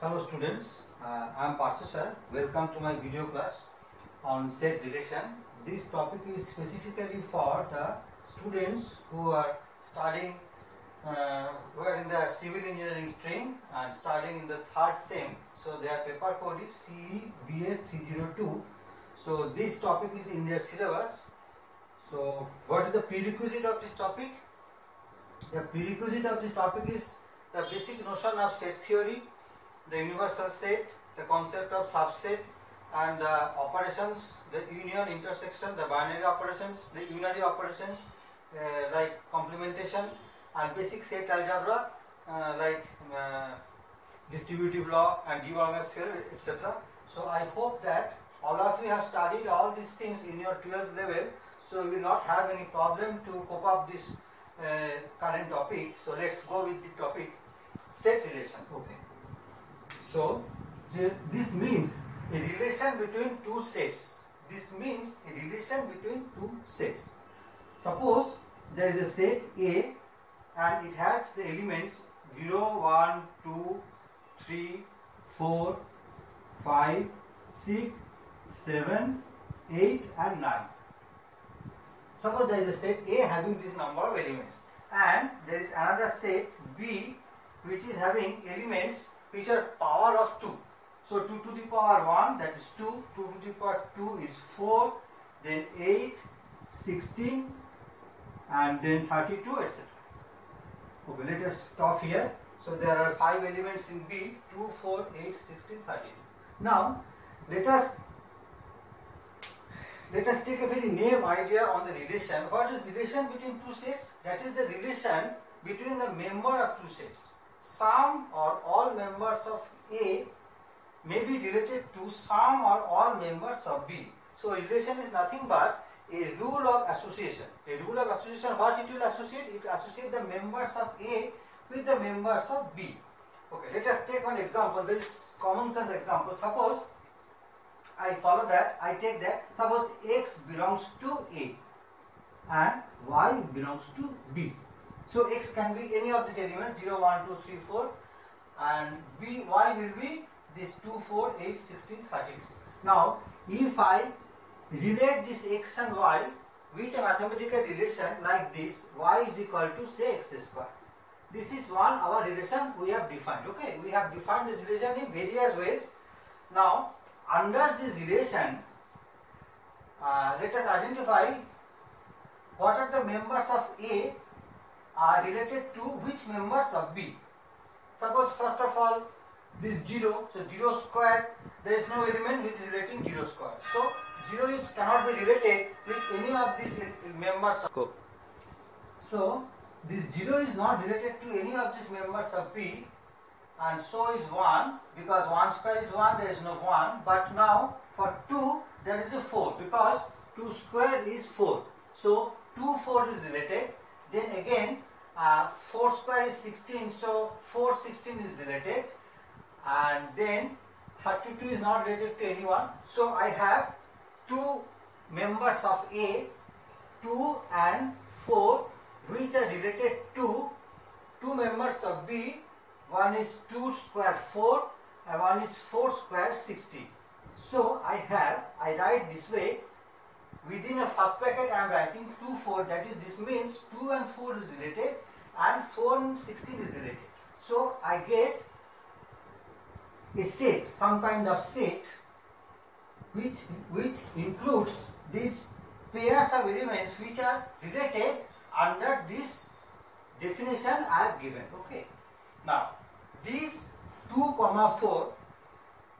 Hello students, I am Partha sir. Welcome to my video class on set relation. This topic is specifically for the students who are studying, who are in the civil engineering stream and studying in the third sem. So their paper code is CEBS 302. So this topic is in their syllabus. So what is the prerequisite of this topic? The prerequisite of this topic is the basic notion of set theory, the universal set, the concept of subset, and the operations, the union, intersection, the binary operations, the unary operations like complementation, and basic set algebra like distributive law and de Morgan's theorem, etc. So I hope that all of you have studied all these things in your 12th level, so you will not have any problem to cope up this current topic. So let's go with the topic set relation. Okay. So this means a relation between two sets. This means a relation between two sets. Suppose there is a set A and it has the elements 0, 1, 2, 3, 4, 5, 6, 7, 8 and 9. Suppose there is a set A having this number of elements, and there is another set B which is having elements which are power of 2. So 2 to the power 1, that is 2, 2 to the power 2 is 4, then 8, 16 and then 32, etc. Okay, let us stop here. So there are 5 elements in B, 2, 4, 8, 16, 32. Now let us take a very name idea on the relation. What is relation between two sets? That is the relation between the member of two sets. Some or all members of A may be related to some or all members of B. So relation is nothing but a rule of association. A rule of association, what it will associate? It will associate the members of A with the members of B. Okay, let us take one example, very common sense example. Suppose I follow that, I take that, suppose X belongs to A and Y belongs to B. So X can be any of these elements 0, 1, 2, 3, 4 and Y will be this 2, 4, 8, 16, 32. Now if I relate this X and Y with a mathematical relation like this, Y is equal to say X square. This is one our relation we have defined. Okay, we have defined this relation in various ways. Now under this relation, let us identify what are the members of A are related to which members of B. Suppose first of all this 0, so 0 square, there is no element which is relating 0 square. So 0 cannot be related with any of these members of B. So this 0 is not related to any of these members of B, and so is 1, because 1 square is 1, there is no 1. But now for 2 there is a 4, because 2 square is 4. So 2, 4 is related. Then again 4 square is 16, so 4, 16 is related. And then 32 is not related to anyone. So I have 2 members of A, 2 and 4, which are related to 2 members of B. One is 2 square 4 and one is 4 square 16. So I write this way. Within a first bracket I am writing 2, 4, that is, this means 2 and 4 is related and 4 and 16 is related. So I get a set, some kind of set which includes these pairs of elements which are related under this definition I have given. Okay. Now these 2, 4,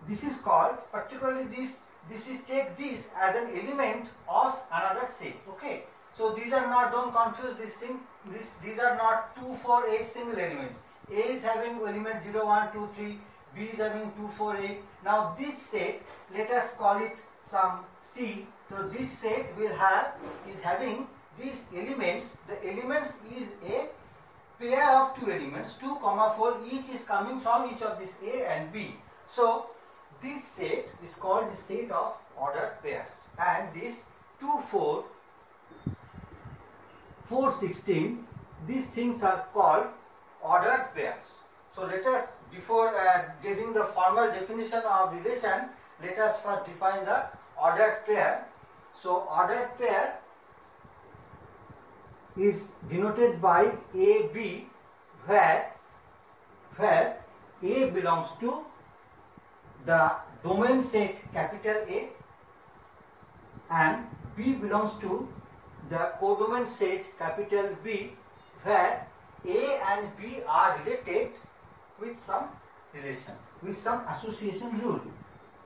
this is called, particularly this is, take this as an element of another set. Okay. So these are not, don't confuse this thing, these are not 2, 4, 8 single elements. A is having element 0, 1, 2, 3, B is having 2, 4, 8. Now this set, let us call it some C. So this set is having these elements. The elements is a pair of 2 elements, 2, 4, each is coming from each of this A and B. So this set is called the set of ordered pairs, and this 2, 4, 4, 16, these things are called ordered pairs. So let us, before giving the formal definition of relation, let us first define the ordered pair. So ordered pair is denoted by AB, where A belongs to the domain set capital A and B belongs to the codomain set capital B, where A and B are related with some relation, with some association rule.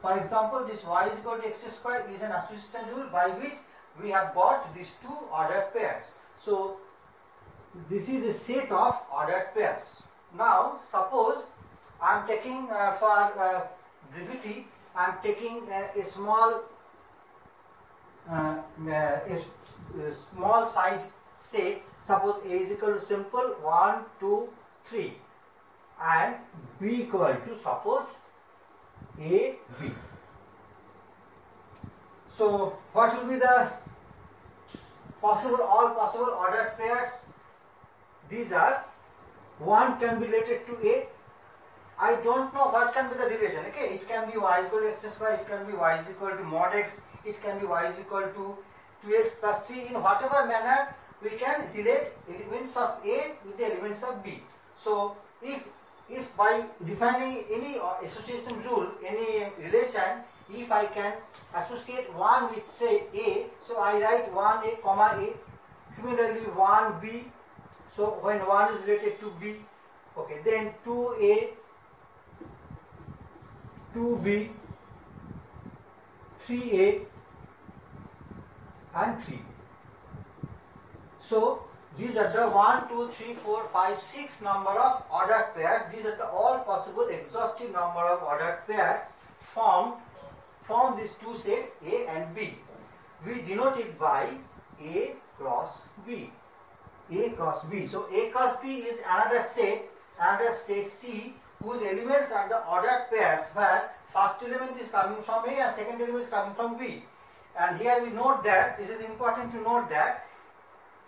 For example, this y is equal to x square is an association rule by which we have got these two ordered pairs. So this is a set of ordered pairs. Now suppose I am taking for brevity, I am taking a small size set. Suppose A is equal to simple 1, 2, 3 and B equal to suppose A, B. So what will be the all possible ordered pairs? These are, one can be related to A. I don't know what can be the relation. Okay, it can be y is equal to x square, it can be y is equal to mod x, it can be y is equal to 2x plus 3. In whatever manner we can relate elements of A with the elements of B. So if by defining any association rule, any relation, if I can associate 1 with say A, so I write 1A comma A, similarly 1B, so when 1 is related to B, okay, then 2A, 2B, 3A and 3. So these are the 1, 2, 3, 4, 5, 6 number of ordered pairs. These are the all possible exhaustive number of ordered pairs formed from these two sets A and B. We denote it by A cross B. A cross B. So A cross B is another set C, whose elements are the ordered pairs, where first element is coming from A and second element is coming from B. And here we note that, this is important to note that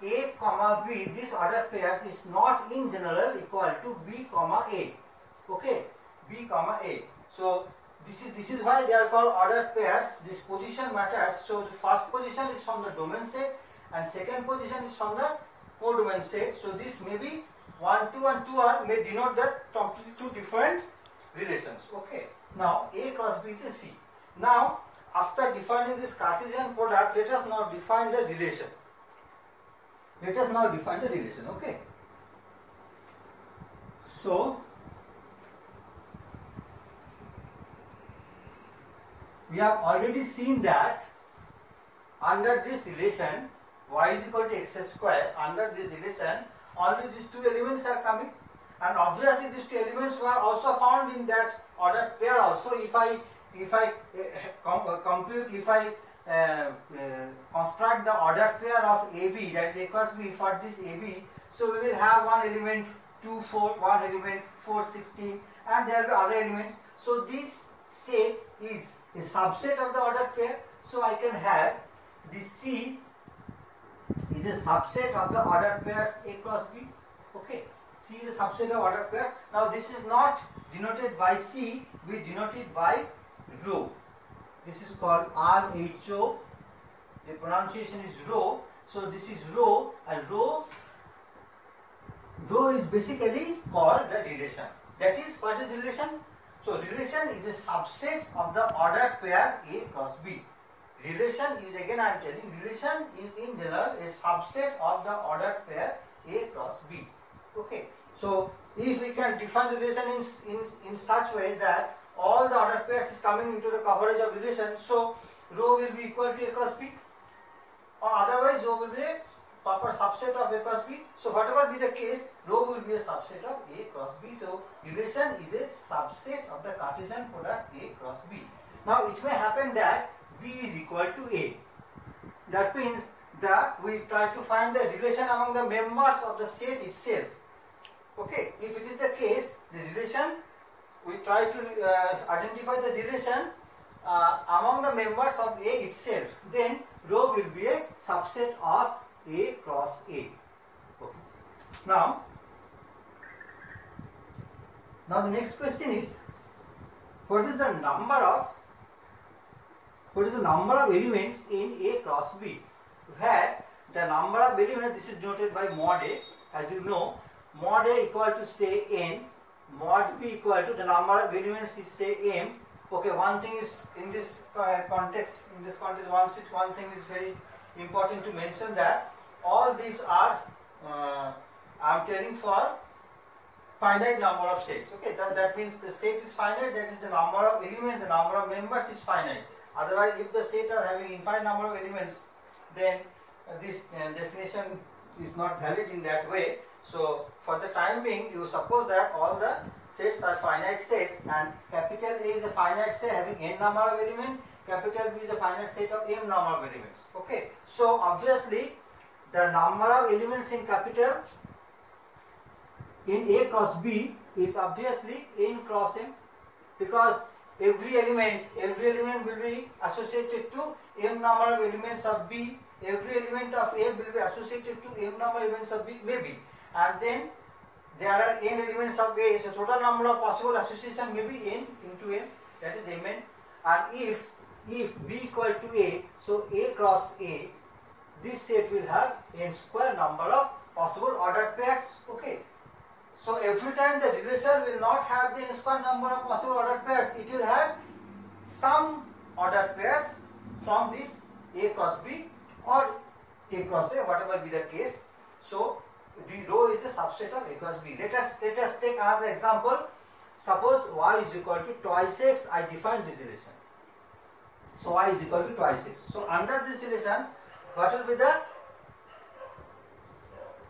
A comma B, this ordered pairs is not in general equal to B comma A. Okay, B comma A. So this is why they are called ordered pairs. This position matters. So the first position is from the domain set and second position is from the codomain set. So this may be 1, 2 and 2 are may denote that completely two different relations. Okay. Now A cross B is a C. Now after defining this Cartesian product, let us now define the relation. Let us now define the relation. Okay. So we have already seen that under this relation y is equal to x square, under this relation only these two elements are coming, and obviously these two elements were also found in that ordered pair also. If I construct the ordered pair of AB, that is A cross B for this AB, so we will have one element 2, 4, one element 4, 16 and there will be other elements. So this set is a subset of the ordered pair. So I can have this C is a subset of the ordered pairs A cross B. Okay, C is a subset of ordered pairs. Now this is not denoted by C, we denote it by rho. This is called RHO. The pronunciation is rho. So this is rho, and rho is basically called the relation. That is, what is relation? So relation is a subset of the ordered pair A cross B. Relation is, again I am telling, relation is in general a subset of the ordered pair A cross B. Okay. So if we can define the relation in such way that all the ordered pairs is coming into the coverage of relation, so rho will be equal to A cross B, or otherwise rho will be a proper subset of A cross B. So whatever be the case, rho will be a subset of A cross B. So relation is a subset of the Cartesian product A cross B. Now it may happen that B is equal to A. That means that we try to find the relation among the members of the set itself. Okay, if it is the case, the relation, we try to identify the relation among the members of A itself, then rho will be a subset of A cross A. Okay. Now Now the next question is, what is the number of elements in A cross B, where the number of elements, this is denoted by mod A. As you know, mod A equal to say n, mod B equal to the number of elements is say m. Okay, one thing is in this context, one thing is very important to mention, that all these are I am telling for finite number of sets. Okay, that means the set is finite, that is the number of elements, the number of members is finite. Otherwise, if the set are having infinite number of elements, then this definition is not valid in that way. So for the time being, you suppose that all the sets are finite sets, and capital A is a finite set having n number of elements, capital B is a finite set of m number of elements. Okay, so obviously the number of elements in capital in A cross B is obviously n cross m, because every element will be associated to m number of elements of B, every element of A will be associated to m number of elements of B maybe, and then there are n elements of A, so total number of possible association may be n into m, that is mn. And if B equal to A, so A cross A, this set will have n square number of possible ordered pairs. Okay, so every time the relation will not have the n square number of possible ordered pairs, it will have some ordered pairs from this A cross B or A cross A, whatever be the case. So B rho is a subset of A cross B. Let us take another example. Suppose y is equal to twice x. I define this relation. So y is equal to twice x. So under this relation, what will be the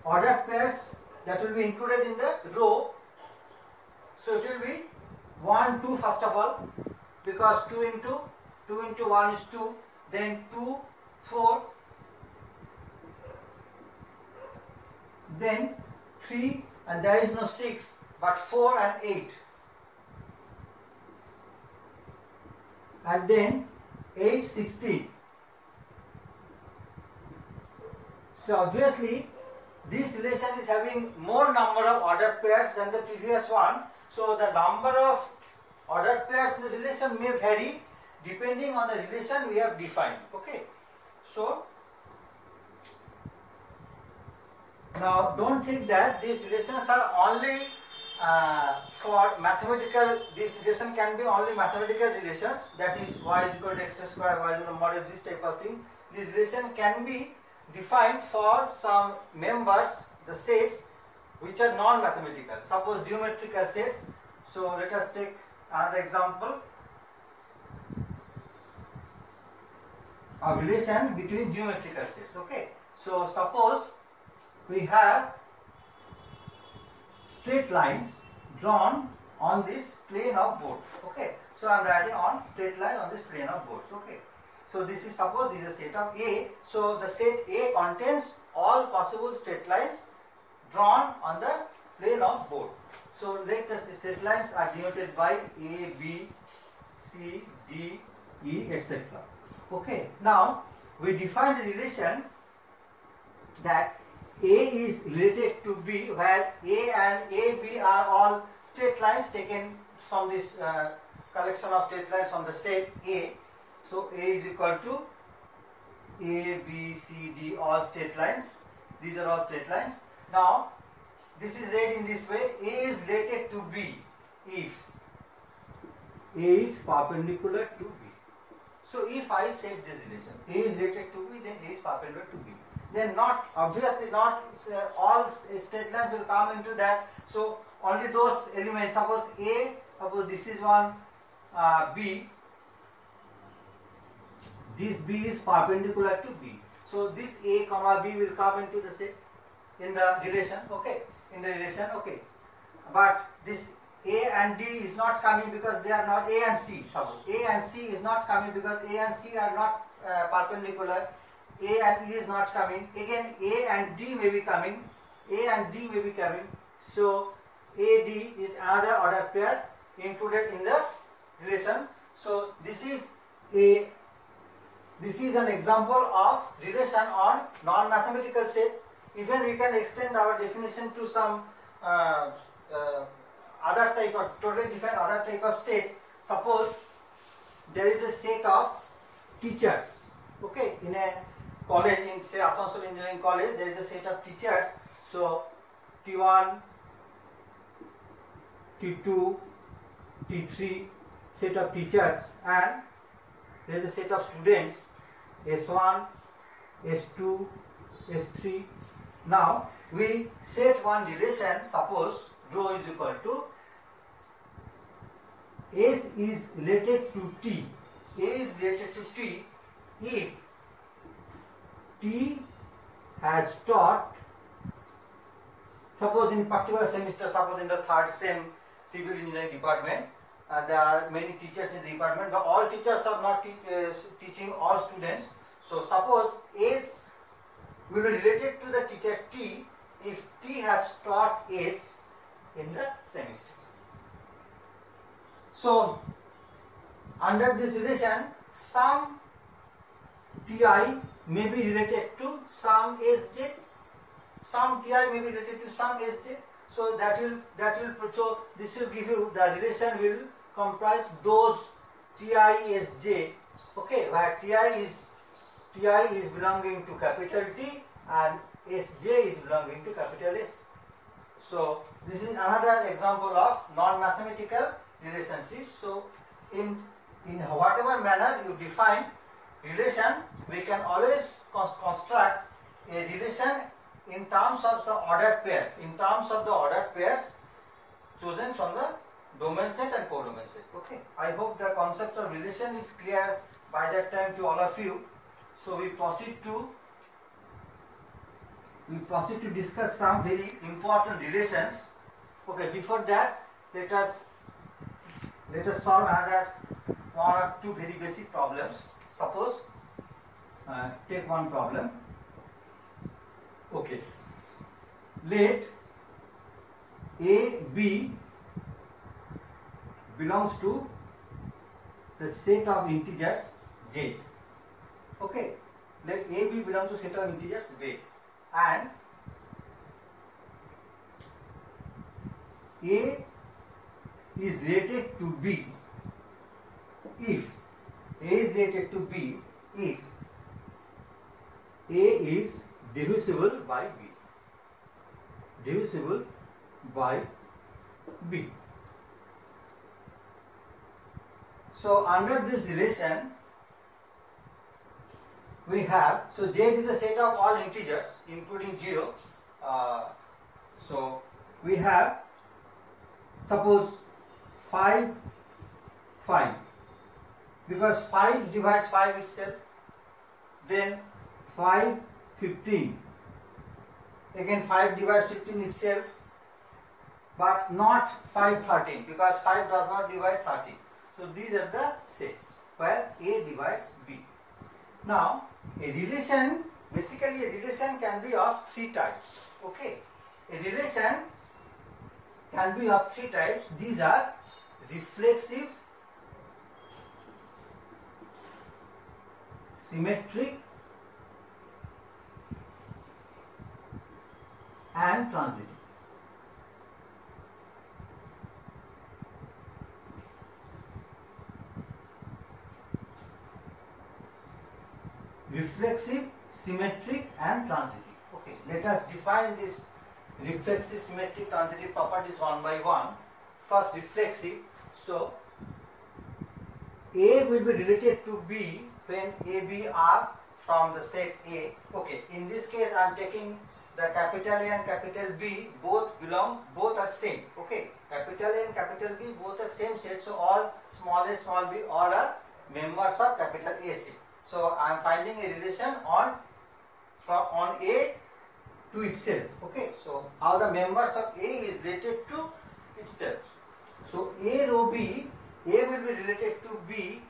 ordered pairs that will be included in the row? So it will be 1, 2 first of all, because 2 into 1 is 2, then 2, 4, then 3, and there is no 6, but 4 and 8, and then 8, 16. So obviously this relation is having more number of ordered pairs than the previous one. So the number of ordered pairs in the relation may vary depending on the relation we have defined. Okay, so now don't think that these relations are only for mathematical. This relation can be only mathematical relations, that is y is equal to x square, y is equal to mod this type of thing. This relation can be defined for some members, the sets which are non-mathematical, suppose geometrical sets. So let us take another example of relation between geometrical sets. Okay, so suppose we have straight lines drawn on this plane of board. Okay, so I am writing on straight line on this plane of board. Okay, so this is, suppose this is a set of A. So the set A contains all possible straight lines drawn on the plane of board. So let us, the straight lines are denoted by A, B, C, D, E, etc. Okay, now we define the relation that A is related to B, where A and AB are all straight lines taken from this collection of straight lines from the set A. So A is equal to A, B, C, D, all straight lines. These are all straight lines. Now this is read in this way: A is related to B if A is perpendicular to B. So if I set this relation, A is related to B, then A is perpendicular to B. Then not, obviously not all straight lines will come into that. So only those elements, suppose A, suppose this is one B, this B is perpendicular to B. So this A comma B will come into the set in the relation. Okay, in the relation. Okay, but this A and D is not coming because they are not A and C. Suppose A and C is not coming because A and C are not perpendicular. A and E is not coming. Again, A and D may be coming. A and D may be coming. So AD is another ordered pair included in the relation. So this is an example of relation on non-mathematical set. Even we can extend our definition to some other type of totally different other type of sets. Suppose there is a set of teachers, okay, in a college, in say Asansol Engineering College, there is a set of teachers. So T1, T2, T3 set of teachers, and there is a set of students S1, S2, S3. Now we set one relation. Suppose rho is equal to S is related to T. A is related to T if T has taught, suppose in particular semester, suppose in the third sem civil engineering department, there are many teachers in the department, but all teachers are not teaching all students. So suppose S will be related to the teacher T if T has taught S in the semester. So under this relation, some Ti may be related to some Sj, some Ti may be related to some Sj. So so this will give you, the relation will comprise those Ti Sj, okay, where Ti is belonging to capital T and Sj is belonging to capital S. So this is another example of non-mathematical relationship. So in whatever manner you define relation, we can always construct a relation in terms of the ordered pairs, chosen from the domain set and codomain set. Okay, I hope the concept of relation is clear by that time to all of you. So we proceed to discuss some very important relations. Okay, before that, let us solve another one or two very basic problems. Suppose take one problem. Okay, let A, B belongs to the set of integers Z. Okay, let A, B belong to set of integers Z, and A is related to B if A is related to B if A is divisible by B. So under this relation we have, so Z is a set of all integers including 0. So we have, suppose 5, because 5 divides 5 itself, then 5, 15, again 5 divides 15 itself, but not 5, 13, because 5 does not divide 13. So these are the sets where A divides B. Now a relation, basically a relation can be of three types. Okay, a relation can be of three types. These are reflexive, symmetric, and transitive. Reflexive, symmetric, and transitive. Okay, let us define this reflexive, symmetric, transitive properties one by one. First, reflexive. So A will be related to B when A, B are from the set A. Okay, in this case I am taking the capital A and capital B, both are same. Okay, capital A and capital B both are same set. So all small a, small b, all are members of capital A set. So I am finding a relation on A to itself. Okay, so how the members of A is related to itself. So A rho B, A will be related to B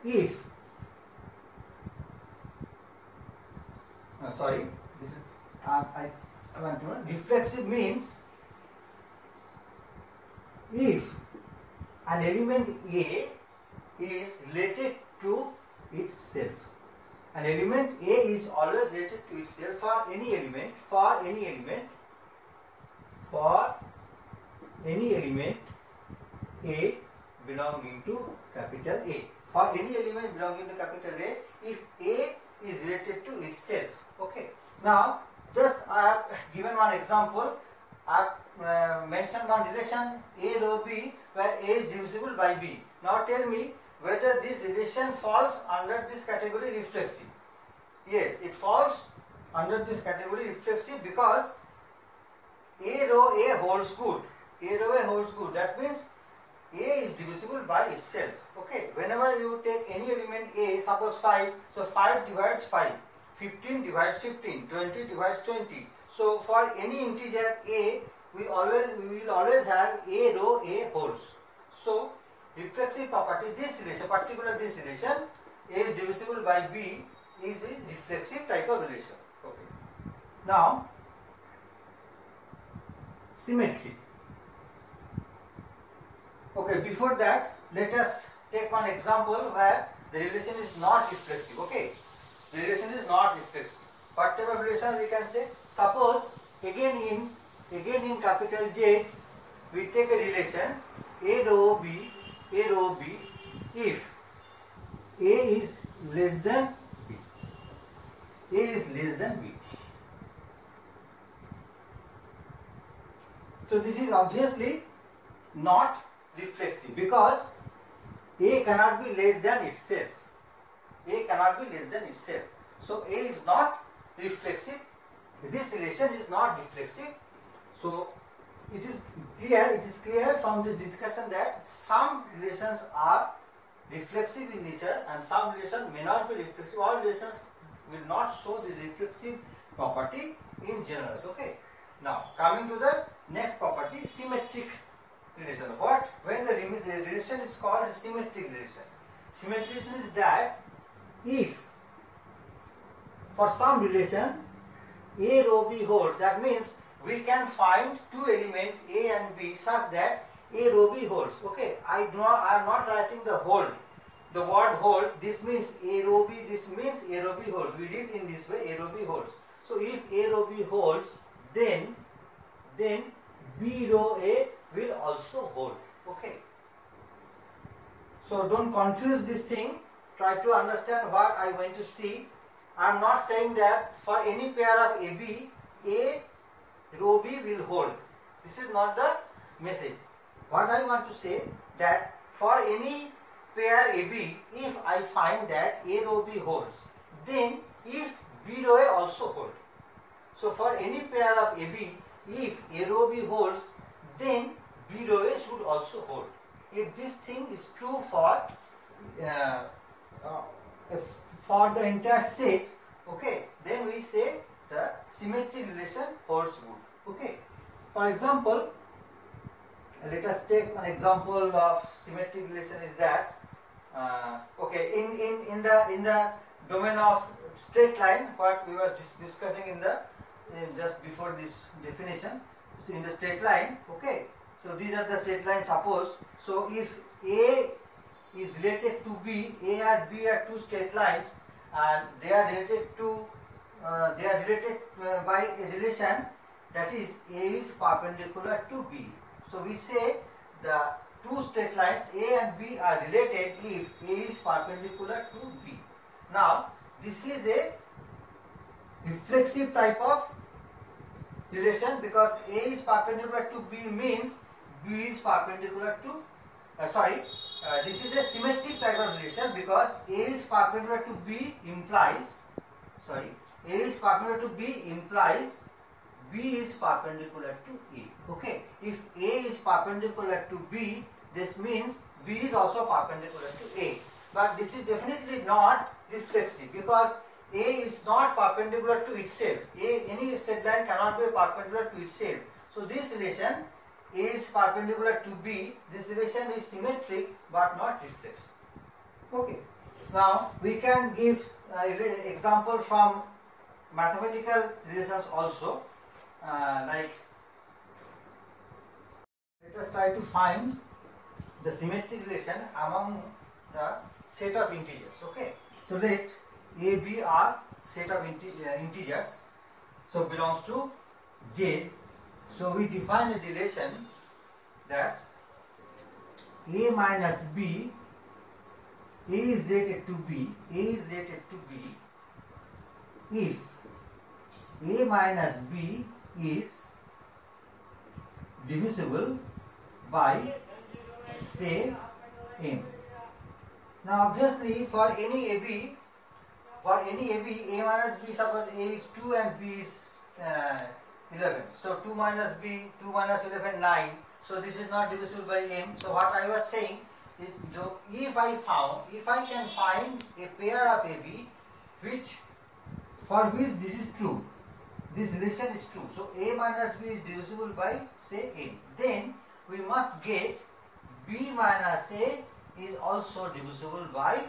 if this is I want to know. Reflexive means if an element A is related to itself. An element A is always related to itself for any element, any element A belonging to capital A. For any element belonging to capital A, if A is related to itself. Okay. Now, just I have given one example. I have mentioned one relation A rho B where A is divisible by B. Now tell me whether this relation falls under this category reflexive. Yes, it falls under this category reflexive because A rho A holds good. A rho A holds good. That means A is divisible by itself. Okay. Whenever you take any element A, suppose 5, so 5 divides 5, 15 divides 15, 20 divides 20. So for any integer A, we will always have A rho A holds. So reflexive property, this relation, particular this relation, A is divisible by B is a reflexive type of relation. Okay. Now symmetry. Okay, before that, let us take one example where the relation is not reflexive. Okay, the relation is not reflexive. What type of relation we can say? Suppose again in capital Z, we take a relation A rho B if A is less than B. A is less than B. So this is obviously not reflexive because A cannot be less than itself. A cannot be less than itself. So A is not reflexive. This relation is not reflexive. So it is clear from this discussion that some relations are reflexive in nature and some relations may not be reflexive. All relations will not show this reflexive property in general. Okay. Now coming to the next property, symmetric relation. When the relation is called symmetric relation? Symmetric relation is that if for some relation A rho B holds, that means we can find two elements A and B such that A rho B holds. Okay, I am not writing the hold. The word hold, this means A rho B, this means A rho B holds. We did in this way, A rho B holds. So if A rho B holds, then B rho A will also hold. Okay. So don't confuse this thing. Try to understand what I want to see. I am not saying that for any pair of AB, A rho B will hold. This is not the message. What I want to say that for any pair AB, if I find that A rho B holds, then if B rho A also hold. So for any pair of AB, if A rho B holds, then B rho A should also hold. If this thing is true for the entire set, okay, then we say the symmetric relation holds good. Okay. For example, let us take an example of symmetric relation is that okay, in the domain of straight line, what we were discussing in just before this definition, in the straight line. Okay, so these are the straight lines, suppose. So if A is related to B, A and B are two straight lines and they are related to by a relation, that is A is perpendicular to B. So we say the two straight lines A and B are related if A is perpendicular to B. Now this is a reflexive type of relation because A is perpendicular to B means B is perpendicular to this is a symmetric type of relation because A is perpendicular to B implies A is perpendicular to B implies B is perpendicular to A. Okay, if A is perpendicular to B, this means B is also perpendicular to A. But this is definitely not reflexive because A is not perpendicular to itself. Any straight line cannot be perpendicular to itself. So this relation A is perpendicular to B. This relation is symmetric but not reflexive. Okay. Now we can give example from mathematical relations also. Like let us try to find the symmetric relation among the set of integers. Okay. So let A, B are set of integers. So belongs to Z. So we define a relation that A minus B, A is related to B, A is related to B if A minus B is divisible by, say, M. Now obviously for any AB, A minus B, suppose A is 2 and B is 11. So 2 minus B, 2 minus 11, 9. So this is not divisible by M. So what I was saying, if I can find a pair of AB for which this is true, this relation is true. So A minus B is divisible by, say, M. Then we must get B minus A is also divisible by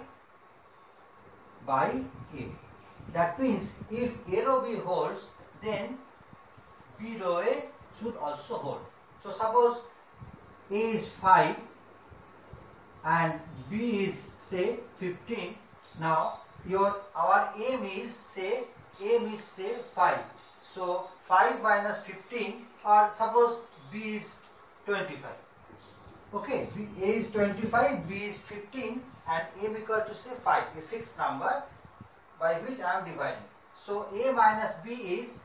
A. That means if A row B holds, then B row A should also hold. So suppose A is 5 and B is, say, 15. Now our aim is say 5. So 5 minus 15, or suppose B is 25. Okay, A is 25, B is 15, and M equal to, say, 5, a fixed number by which I am dividing. So A minus B is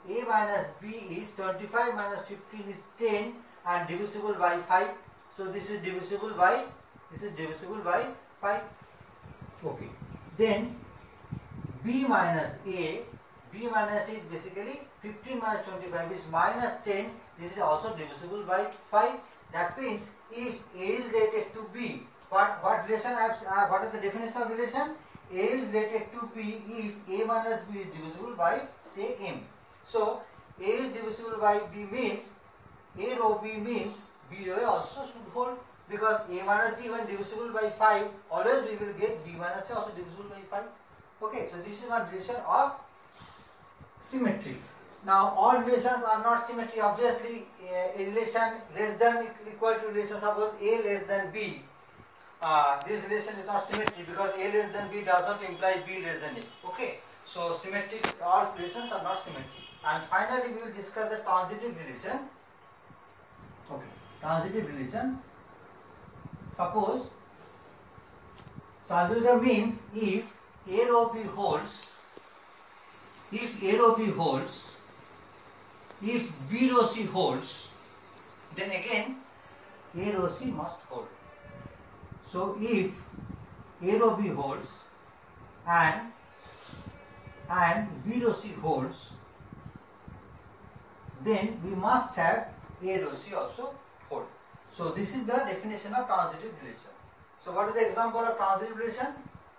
25 minus 15 is 10 and divisible by 5. So this is divisible by 5. Okay. Then B minus A is basically 15 minus 25 is minus 10. This is also divisible by 5. That means if A is related to B, what relation what is the definition of relation? A is related to B if A minus B is divisible by, say, M. So A is divisible by B means A row B means B row A also should hold, because A minus B when divisible by 5, always we will get B minus A also divisible by 5. Okay, so this is one relation of symmetry. Now all relations are not symmetry. Obviously a relation less than equal to relation, suppose A less than B, this relation is not symmetry because A less than B does not imply B less than A. Okay, so symmetric, all relations are not symmetry. And finally we will discuss the transitive relation. Okay, transitive relation. Suppose transitive means if A row B holds, if B row C holds, then again A row C must hold. So if A row B holds and B row C holds, then we must have A row C also hold. So this is the definition of transitive relation. So what is the example of transitive relation?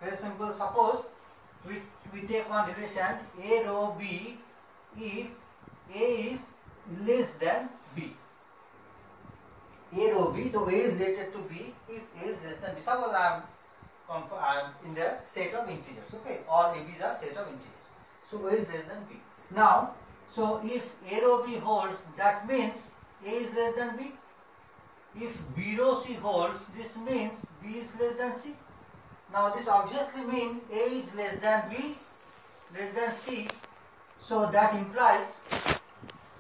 Very simple. Suppose we take one relation A row B if A is less than B. A row B, so A is related to B if A is less than B. Suppose I am in the set of integers. Okay, all ABs are set of integers. So A is less than B. Now, so if A row B holds, that means A is less than B. If B row C holds, this means B is less than C. Now this obviously means A is less than B, less than C. So that implies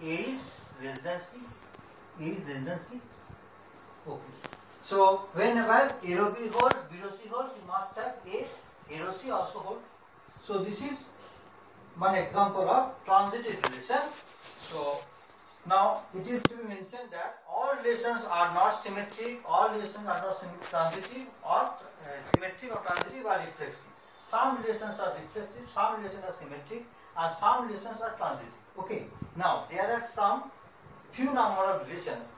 A is less than C. A is less than C. Okay. So whenever A row B holds, B row C holds, you must have A row C also hold. So this is one example of transitive relation. So now it is to be mentioned that all relations are not symmetric, all relations are not transitive or symmetric or transitive or reflexive. Some relations are reflexive, some relations are symmetric, and some relations are transitive. Okay. Now there are some few number of relations.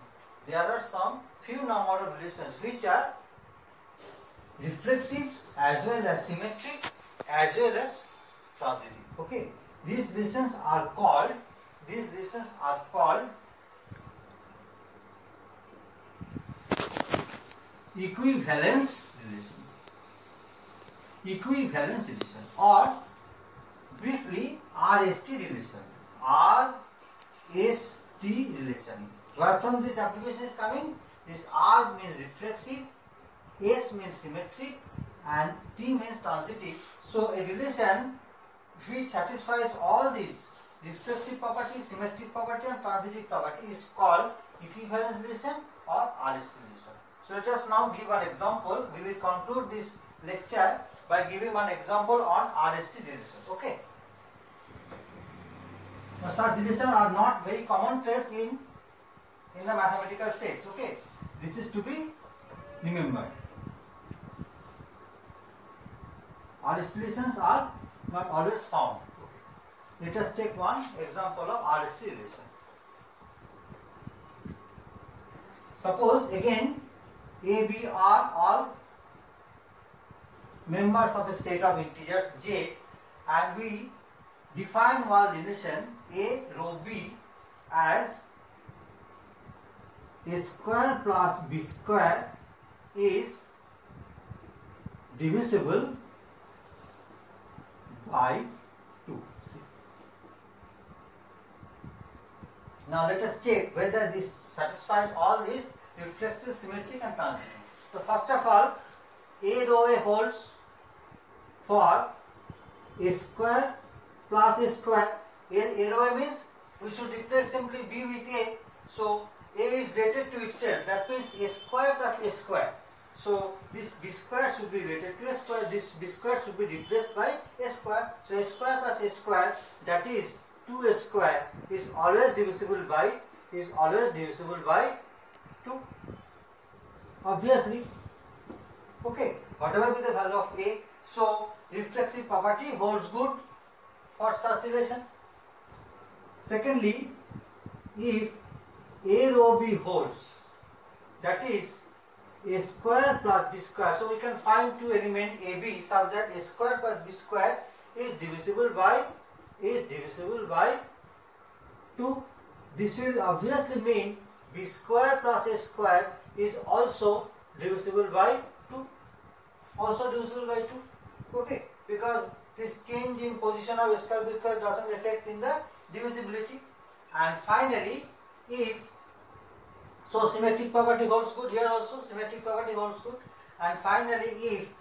There are some few number of relations which are reflexive as well as symmetric as well as transitive. Okay. These relations are called equivalence relation. Equivalence relation, or briefly RST relation. RST relation. Where from this application is coming? This R means reflexive, S means symmetric, and T means transitive. So a relation which satisfies all these reflexive property, symmetric property, and transitive property is called equivalence relation or RST relation. So let us now give an example. We will conclude this lecture by giving one example on RST relation. Okay. Now such relations are not very commonplace in the mathematical sets. Okay. This is to be remembered. RST relations are not always found. Let us take one example of RST relation. Suppose again A, B are all members of a set of integers j, and we define one relation A rho B as A square plus B square is divisible by 2. Now let us check whether this satisfies all these reflexive, symmetric and transitive. So first of all, A rho A holds for A square plus A square. A rho A means we should replace simply B with A. So A is related to itself. That means A square plus A square. So this B square should be related to A square. This B square should be replaced by A square. So A square plus A square, that is 2A square, is always divisible by 2. Obviously. Okay. Whatever be the value of A. So reflexive property holds good for such relation. Secondly, if A rho B holds, that is A square plus B square. So we can find two elements AB such that A square plus B square is divisible by 2. This will obviously mean B square plus A square is also divisible by 2. Okay, because this change in position of A square B square doesn't affect in the divisibility. And finally, if so, symmetric property holds good here also. Symmetric property holds good. And finally, if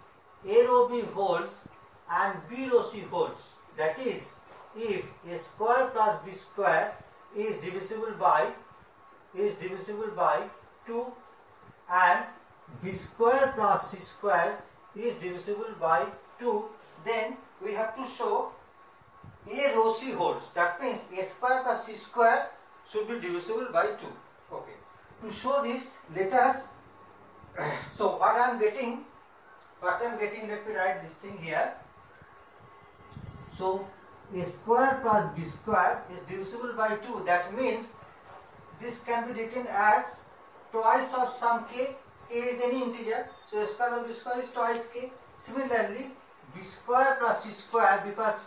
A rho B holds and B rho C holds, that is, if A square plus B square is divisible by 2 and B square plus C square is divisible by 2, then we have to show A rho C holds. That means A square plus C square should be divisible by 2. Okay. To show this, let us, so what I am getting, let me write this thing here. So A square plus B square is divisible by 2. That means this can be written as twice of some k. K is any integer. So A square plus B square is twice k. Similarly, B square plus C square, because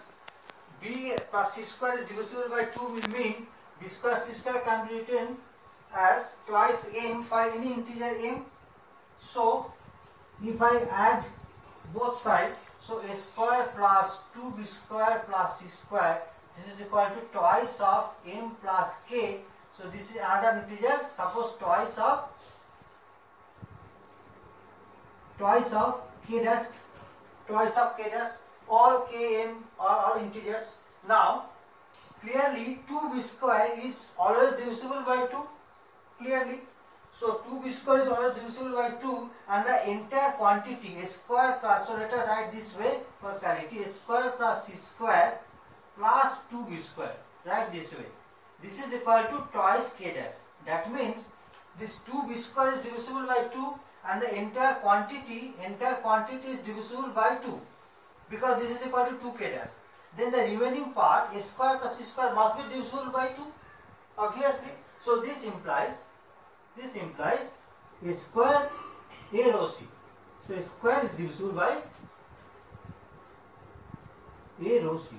B plus C square is divisible by 2 will mean B square C square can be written as twice m for any integer m. So if I add both sides, so A square plus 2B square plus C square, this is equal to twice of m plus k. So this is another integer. Suppose twice of k dash, all k m are all integers. Now clearly 2b square is always divisible by 2. Clearly, so 2b square is always divisible by 2, and the entire quantity A square plus, so let us write this way for clarity, A square plus C square plus 2b square, write this way. This is equal to twice k dash. That means this 2b square is divisible by 2 and the entire quantity is divisible by 2, because this is equal to 2k dash. Then the remaining part, A square plus C square, must be divisible by 2, obviously. So this implies A square A rho C. So A square is divisible by A rho C.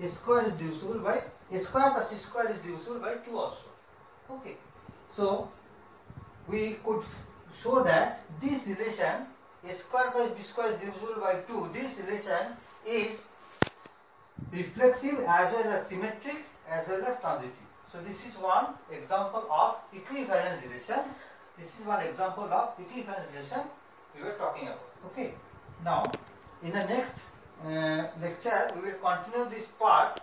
A square is divisible by A square plus C square is divisible by 2 also. Okay. So we could show that this relation A square plus B square is divisible by 2. This relation is reflexive as well as symmetric as well as transitive. So this is one example of equivalence relation. This is one example of equivalence relation we were talking about. Okay. Now in the next lecture we will continue this part,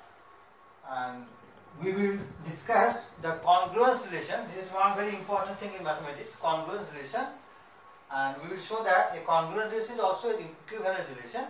and we will discuss the congruence relation. This is one very important thing in mathematics, congruence relation, and we will show that a congruent relation is also an equivalence relation.